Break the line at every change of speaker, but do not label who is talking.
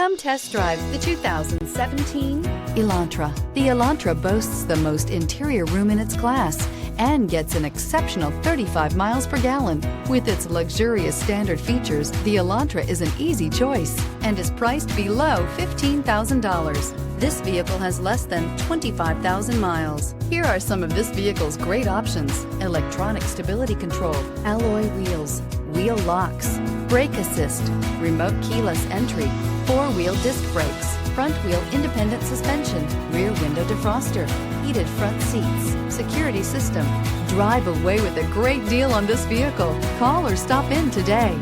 Come test drive the 2017 Elantra. The Elantra boasts the most interior room in its class and gets an exceptional 35 miles per gallon. With its luxurious standard features, the Elantra is an easy choice and is priced below $15,000. This vehicle has less than 25,000 miles. Here are some of this vehicle's great options: electronic stability control, alloy wheels, wheel locks, brake assist, remote keyless entry, four-wheel disc brakes, front-wheel independent suspension, rear window defroster, heated front seats, security system. Drive away with a great deal on this vehicle. Call or stop in today.